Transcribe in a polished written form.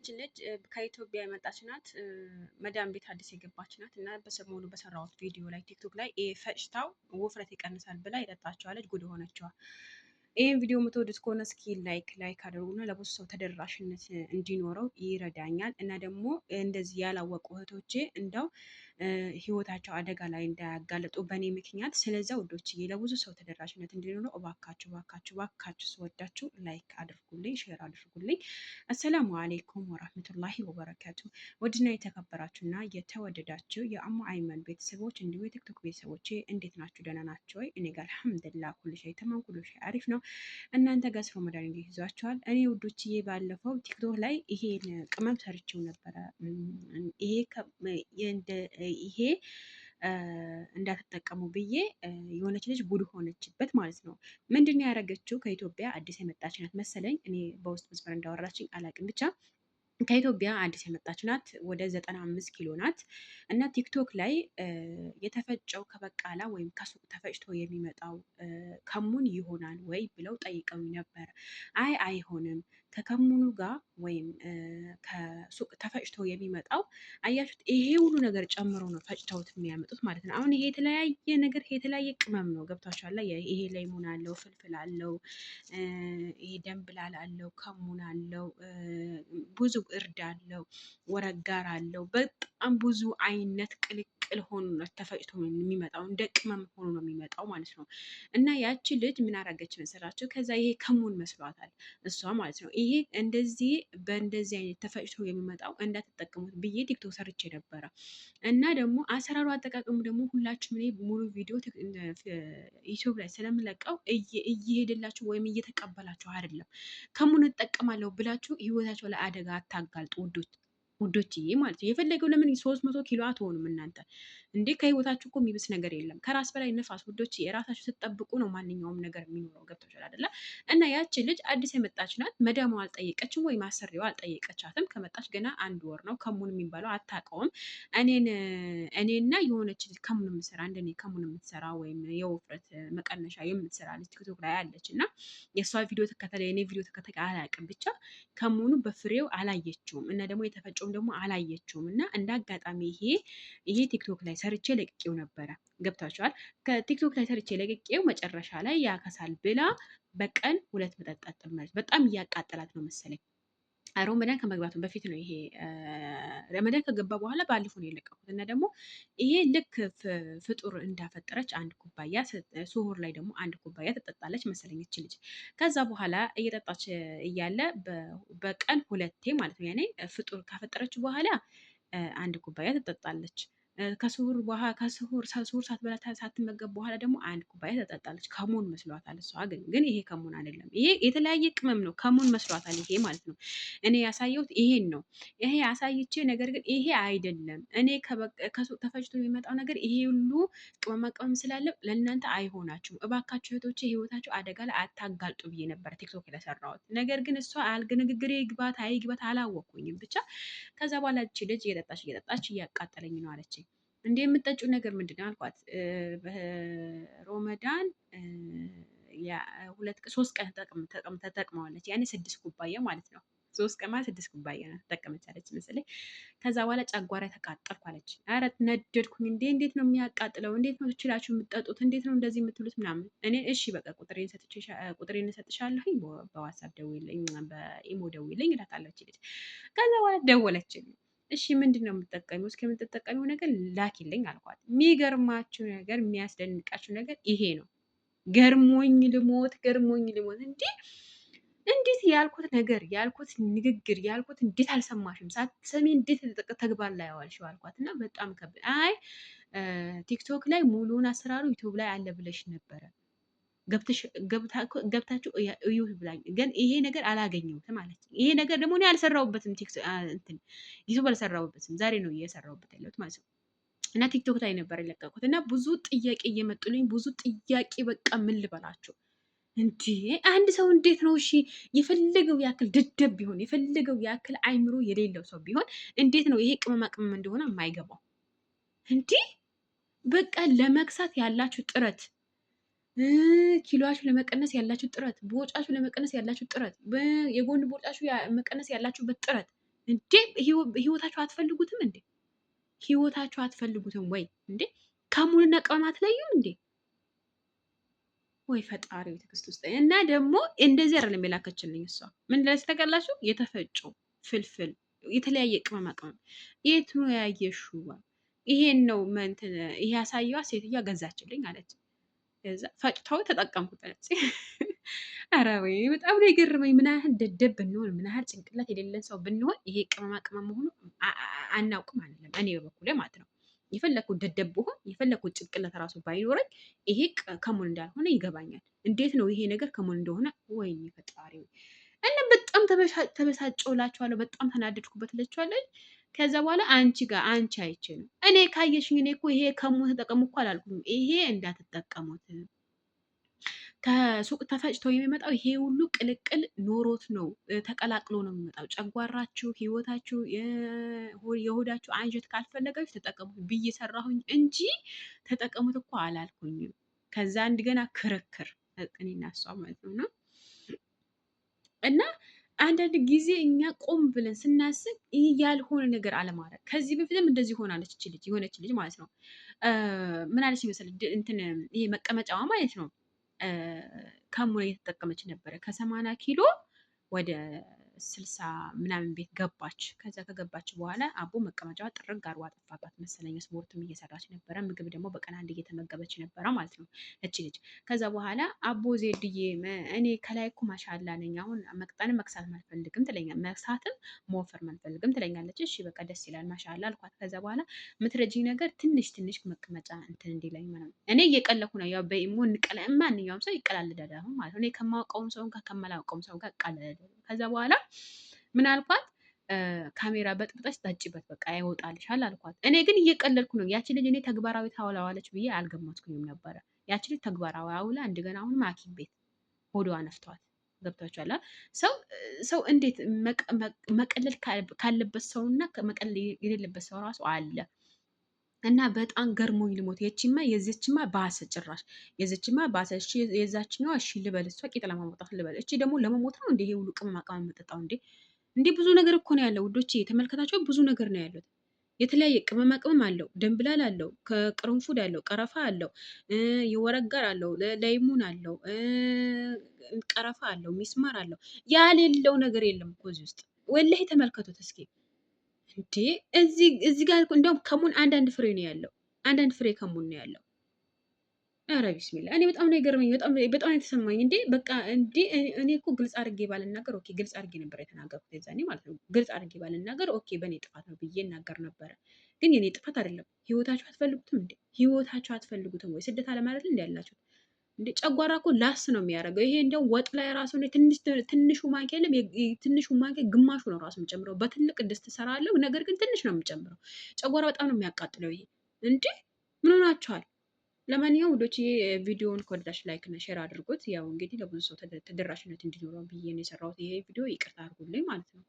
የሆነች ልጅ ከኢትዮጵያ የመጣች ናት። መዳም ቤት አዲስ የገባች ናት እና በሰሞኑ በሰራሁት ቪዲዮ ላይ ቲክቶክ ላይ ፈጭታው ውፍረት ይቀንሳል ብላ የጠጣችዋለች። ጉድ ሆነችዋል። ይህን ቪዲዮ የምትወዱት ከሆነ እስኪ ላይክ አድርጉና ለብዙ ሰው ተደራሽነት እንዲኖረው ይረዳኛል። እና ደግሞ እንደዚህ ያላወቁ እህቶቼ እንደው ህይወታቸው አደጋ ላይ እንዳያጋልጡ በእኔ ምክንያት። ስለዛ ውዶችዬ ለብዙ ሰው ተደራሽነት እንዲኖረው እባካችሁ ስወዳችሁ ላይክ አድርጉልኝ፣ ሼር አድርጉልኝ። አሰላሙ አሌይኩም ወራህመቱላሂ ወበረካቱ። ውድና የተከበራችሁና የተወደዳችሁ የአሙ አይመን ቤተሰቦች እንዲሁ የቲክቶክ ቤተሰቦቼ እንዴት ናችሁ? ደህና ናቸው ወይ? እኔ ጋር አልሐምዱሊላህ ኩሉ ሸይ ተማም፣ ኩሉ ሸይ አሪፍ ነው። እናንተ ጋር ስለ መዳን እንዴት ይዟችኋል? እኔ ውዶችዬ ባለፈው ቲክቶክ ላይ ይሄን ቅመም ሰርቼው ነበረ። ይሄ እንዳትጠቀሙ ብዬ የሆነች ልጅ ጉድ ሆነችበት ማለት ነው። ምንድን ነው ያደረገችው? ከኢትዮጵያ አዲስ የመጣች ናት መሰለኝ። እኔ በውስጥ መስመር እንዳወራችኝ አላውቅም። ብቻ ከኢትዮጵያ አዲስ የመጣች ናት። ወደ 95 ኪሎ ናት እና ቲክቶክ ላይ የተፈጨው ከበቃላ ወይም ከሱቅ ተፈጭቶ የሚመጣው ከሙን ይሆናል ወይ ብለው ጠይቀው ነበር። አይ አይሆንም፣ ከከሙኑ ጋር ወይም ከሱቅ ተፈጭቶ የሚመጣው አያችሁት፣ ይሄ ሁሉ ነገር ጨምሮ ነው ፈጭተውት የሚያመጡት ማለት ነው። አሁን ይሄ የተለያየ ነገር የተለያየ ቅመም ነው። ገብቷችኋል? ይሄ ሌሞን አለው፣ ፍልፍል አለው፣ ይሄ ደንብላል አለው፣ ከሙን አለው፣ ብዙ እርድ አለው፣ ወረጋር አለው። በጣም ብዙ አይነት ቅልቅል ሆኖ ነው ተፈጭቶ የሚመጣው። እንደ ቅመም ሆኖ ነው የሚመጣው ማለት ነው። እና ያቺ ልጅ ምን አደረገች መሰላችሁ? ከዛ ይሄ ከሙን መስሏታል እሷ ማለት ነው። ይሄ እንደዚህ በእንደዚህ አይነት ተፈጭቶ የሚመጣው እንዳትጠቀሙት ብዬ ቲክቶክ ሰርቼ ነበረ። እና ደግሞ አሰራሩ አጠቃቀሙ ደግሞ ሁላችሁም እኔ ሙሉ ቪዲዮ ዩቲዩብ ላይ ስለምለቀው እየሄደላችሁ ወይም እየተቀበላችሁ አይደለም። ከሙን እጠቀማለሁ ብላችሁ ህይወታቸው ላይ አደጋ አታጋልጡ ውዶችዬ ማለት ነው። የፈለገው ለምን 300 ኪሎ አትሆኑም እናንተ እንዴ? ከህይወታችሁ እኮ የሚብስ ነገር የለም። ከራስ በላይ ነፋስ ውዶች። የራሳችሁ ስትጠብቁ ነው ማንኛውም ነገር የሚኖረው። ገብቶሻል አይደለ? እና ያቺ ልጅ አዲስ የመጣች ናት። መዳሟ አልጠየቀችም ወይም አሰሪዋ አልጠየቀቻትም። ከመጣች ገና 1 ወር ነው። ከሙን የሚባለው አታውቀውም። እኔና የሆነች ልጅ ከሙን የምትሰራ እንደኔ ከሙን የምትሰራ ወይም የውፍረት መቀነሻ የምትሰራ ልጅ ቲክቶክ ላይ አለች እና የእሷ ቪዲዮ ተከተለ የኔ ቪዲዮ ተከተለ አላውቅም። ብቻ ከሙኑ በፍሬው አላየችውም እና ደግሞ የተፈጨውም ደግሞ አላየችውም። እና እንደ አጋጣሚ ይሄ ቲክቶክ ላይ ሰርቼ ለቅቄው ነበረ። ገብታችኋል? ከቲክቶክ ላይ ሰርቼ ለቅቄው መጨረሻ ላይ ያከሳል ብላ በቀን 2 መጠጥ ጠጥማለች። በጣም እያቃጠላት ነው መሰለኝ። ረመዳን ከመግባቱ በፊት ነው ይሄ። ረመዳን ከገባ በኋላ ባለፈው ነው የለቀኩት። እና ደግሞ ይሄ ልክ ፍጡር እንዳፈጠረች 1 ኩባያ፣ ስሁር ላይ ደግሞ 1 ኩባያ ትጠጣለች መሰለኝ ይች ልጅ። ከዛ በኋላ እየጠጣች እያለ በቀን 2 ማለት ነው። ያኔ ፍጡር ካፈጠረች በኋላ 1 ኩባያ ትጠጣለች። ከስሁር ሳትበላ ሳትመገብ በኋላ ደግሞ 1 ኩባያ ትጠጣለች። ከሙን መስሏታል እሷ ግን ይሄ ከሙን አይደለም። ይሄ የተለያየ ቅመም ነው። ከሙን መስሏታል ይሄ ማለት ነው። እኔ ያሳየሁት ይሄን ነው። ይሄ ያሳይቼ ነገር ግን ይሄ አይደለም። እኔ ከሱቅ ተፈጭቶ የሚመጣው ነገር ይሄ ሁሉ ቅመማ ቅመም ስላለ ለእናንተ አይሆናችሁም። እባካችሁ እህቶቼ ህይወታቸው አደጋ ላይ አታጋልጡ ብዬ ነበር ቲክቶክ ለሰራሁት። ነገር ግን እሷ ንግግሬ ይግባት አይግባት አላወኩኝም። ብቻ ከዛ በኋላ ልጅ እየጠጣች እያቃጠለኝ ነው አለችኝ። እንደ የምጠጪው ነገር ምንድን ነው አልኳት። በሮመዳን 3 ቀን ተጠቅመዋለች። ያኔ 6 ኩባያ ማለት ነው። 3 ቀን ማለት 6 ኩባያ ነው ተጠቀመች አለች መሰለኝ። ከዛ በኋላ ጨጓራ ተቃጠልኩ አለች። ኧረ ነደድኩኝ። እንዴት ነው የሚያቃጥለው? እንዴት ነው ትችላችሁ የምትጠጡት? እንዴት ነው እንደዚህ የምትሉት ምናምን። እኔ እሺ በቃ ቁጥሬን እሰጥሻለሁኝ፣ በዋትስአፕ ደውይልኝ፣ በኢሞ ደውይልኝ እላታለች ልጅ። ከዛ በኋላ ደወለችልኝ። እሺ ምንድን ነው የምትጠቀሚው? እስከ የምትጠቀሚው ነገር ላኪልኝ አልኳት። የሚገርማችሁ ነገር የሚያስደንቃችሁ ነገር ይሄ ነው። ገርሞኝ ልሞት እንዴት ያልኩት ነገር ያልኩት ንግግር ያልኩት እንዴት አልሰማሽም? ሳትሰሚ እንዴት ተግባር ላይ አዋልሽው አልኳት። እና በጣም ቲክቶክ ላይ ሙሉውን አሰራሩ ዩቲዩብ ላይ አለ ብለሽ ነበረ ገብታችሁ እዩ ብላኝ፣ ግን ይሄ ነገር አላገኘሁትም ማለት ነው። ይሄ ነገር ደግሞ እኔ አልሰራሁበትም፣ ዩቲዩብ አልሰራሁበትም። ዛሬ ነው እየሰራሁበት ያለሁት ማለት ነው። እና ቲክቶክ ላይ ነበር የለቀቁት እና ብዙ ጥያቄ እየመጡልኝ ብዙ ጥያቄ። በቃ ምን ልበላቸው እንዴ! አንድ ሰው እንዴት ነው እሺ፣ የፈለገው ያክል ድደብ ቢሆን የፈለገው ያክል አይምሮ የሌለው ሰው ቢሆን እንዴት ነው ይሄ ቅመማ ቅመም እንደሆነ የማይገባው? እንዲህ በቃ ለመክሳት ያላችሁ ጥረት፣ ኪሎአችሁ ለመቀነስ ያላችሁ ጥረት፣ ቦጫችሁ ለመቀነስ ያላችሁ ጥረት፣ የጎን ቦጫችሁ መቀነስ ያላችሁበት ጥረት እንዴ? ህይወታችሁ አትፈልጉትም እንዴ? ህይወታችሁ አትፈልጉትም ወይ እንዴ? ከሙንና ቅመም አትለዩም እንዴ? ወይ ፈጣሪው ትዕግስት ውስጥ እና ደግሞ እንደዚህ አይደለም የላከችልኝ እሷ ምን ላይ ተቀላችሁ የተፈጨው ፍልፍል የተለያየ ቅመማ ቅመም የት ነው ያየሽው? ይሄን ነው እንትን ይሄ ያሳየዋ ሴትዮዋ ገዛችልኝ አለች። ከዛ ፈጭተው ተጠቀምኩት አለች። ኧረ ወይ በጣም ነው የገረመኝ። ምን ያህል ደደብ ብንሆን ምን ያህል ጭንቅላት የሌለን ሰው ብንሆን ይሄ ቅመማ ቅመም መሆኑ አናውቅም አይደለም። እኔ በበኩሌ ማለት ነው የፈለኩት ደደብ ብሆን የፈለኩት ጭንቅላት ራሱ ባይኖረኝ ይሄ ከሙን እንዳልሆነ ይገባኛል። እንዴት ነው ይሄ ነገር ከሙን እንደሆነ ወይኔ ፈጣሪ እና በጣም ተበሳጨውላችኋለሁ። በጣም ተናደድኩበት እላችኋለሁ። ከዛ በኋላ አንቺ አይቼ ነው እኔ ካየሽኝ እኔ እኮ ይሄ ከሙን ተጠቀሙ እኮ አላልኩም። ይሄ እንዳትጠቀሙት ከሱቅ ተፈጭቶ የሚመጣው ይሄ ሁሉ ቅልቅል ኖሮት ነው፣ ተቀላቅሎ ነው የሚመጣው። ጨጓራችሁ፣ ህይወታችሁ፣ የሆዳችሁ አንጀት ካልፈለጋችሁ ተጠቀሙት ብዬ ሰራሁኝ እንጂ ተጠቀሙት እኮ አላልኩኝም። ከዛ እንደገና ክርክር እኔና እሷ ማለት ነው። እና አንዳንድ ጊዜ እኛ ቆም ብለን ስናስብ ይህ ያልሆነ ነገር አለማድረግ። ከዚህ በፊትም እንደዚህ ሆናለች የሆነች ልጅ ማለት ነው። ምን አለች ይመስል እንትን ይሄ መቀመጫዋ ማለት ነው ከሙን እየተጠቀመች ነበረ። ከ80 ኪሎ ወደ 60 ምናምን ቤት ገባች። ከዛ ከገባች በኋላ አቦ መቀመጫዋ ጥርግ አርጎ አጠፋባት መሰለኝ። ስፖርትም እየሰራች ነበረ። ምግብ ደግሞ በቀን አንድ እየተመገበች ነበረ ማለት ነው እቺ ልጅ። ከዛ በኋላ አቦ ዜድዬ እኔ ከላይ እኮ ማሻላ ነኝ፣ አሁን መቅጠንም መክሳት አልፈልግም ትለኛለች፣ መክሳትም መወፈር አልፈልግም ትለኛለች። እሺ በቃ ደስ ይላል ማሻላ አልኳት። ከዛ በኋላ ምትረጂኝ ነገር ትንሽ ትንሽ መቀመጫ እንትን እንዲለኝ ማለት ነው። እኔ እየቀለኩ ነው። ያው በኢሞ ማንኛውም ሰው ይቀላልዳል አሁን ማለት ነው። እኔ ከማውቀውም ሰው ጋር ከማላውቀውም ሰው ጋር እቀላለዳለሁ። ከዛ በኋላ ምን አልኳት? ካሜራ በጥብጠሽ ጠጪበት በቃ ያወጣልሻል አልኳት። እኔ ግን እየቀለድኩ ነው። ያቺ ልጅ እኔ ተግባራዊ ታውለዋለች ብዬ አልገመትኩኝም ነበረ። ያቺ ልጅ ተግባራዊ አውላ እንደገና አሁንም ሐኪም ቤት ሆዷ ነፍቷት ገብቷችኋል። ሰው እንዴት መቀለል ካለበት ሰው እና መቀለል የሌለበት ሰው ራሱ አለ። እና በጣም ገርሞኝ ልሞት። የቺማ የዚችማ ባሰ፣ ጭራሽ የዚችማ ባሰ። እሺ የዛችኛዋ እሺ ልበል፣ እሷ ቂጥ ለማውጣት ልበል። እቺ ደግሞ ለመሞት ነው እንዴ? ይሄ ሁሉ ቅመማ ቅመም የምጠጣው እንዴ? እንዴ ብዙ ነገር እኮ ነው ያለው ውዶቼ፣ የተመልከታቸው ብዙ ነገር ነው ያለው። የተለያየ ቅመማ ቅመም አለው፣ ደንብላል አለው፣ ከቅርንፉድ አለው፣ ቀረፋ አለው፣ የወረጋር አለው፣ ለይሙን አለው፣ ቀረፋ አለው፣ ሚስማር አለው። ያሌለው ነገር የለም እኮ እዚህ ውስጥ ወላሂ ተመልከቱት እስኪ። እንዴ እዚህ ጋር እንደውም ከሙን አንዳንድ ፍሬ ነው ያለው። አንዳንድ ፍሬ ከሙን ነው ያለው። ኧረ ቢስሚላ እኔ በጣም ነው የገረመኝ። በጣም የተሰማኝ እንዴ በቃ እንዴ እኔ እኮ ግልጽ አድርጌ ባልናገር ኦኬ፣ ግልጽ አድርጌ ነበር የተናገርኩት የዛኔ ማለት ነው። ግልጽ አድርጌ ባልናገር ኦኬ፣ በእኔ ጥፋት ነው ብዬ እናገር ነበረ። ግን የኔ ጥፋት አይደለም። ህይወታችሁ አትፈልጉትም እንዴ? ህይወታችሁ አትፈልጉትም ወይ? ስደት አለማለት እንዲ ያላችሁት እንዴ? ጨጓራ እኮ ላስ ነው የሚያደርገው። ይሄ እንደው ወጥ ላይ ራሱ ትንሹ ማንኪያ የለም፣ ትንሹ ማንኪያ ግማሹ ነው ራሱ የምጨምረው። በትልቅ ድስት እሰራለሁ፣ ነገር ግን ትንሽ ነው የምጨምረው። ጨጓራ በጣም ነው የሚያቃጥለው። ይሄ እንዴ ምን ሆናችኋል? ለማንኛውም ውዶች ቪዲዮውን ከወደዳችሁ ላይክ እና ሼር አድርጉት። ያው እንግዲህ ለብዙ ሰው ተደራሽነት እንዲኖረው ብዬ ነው የሰራሁት ይሄ ቪዲዮ። ይቅርታ አድርጉልኝ ማለት ነው።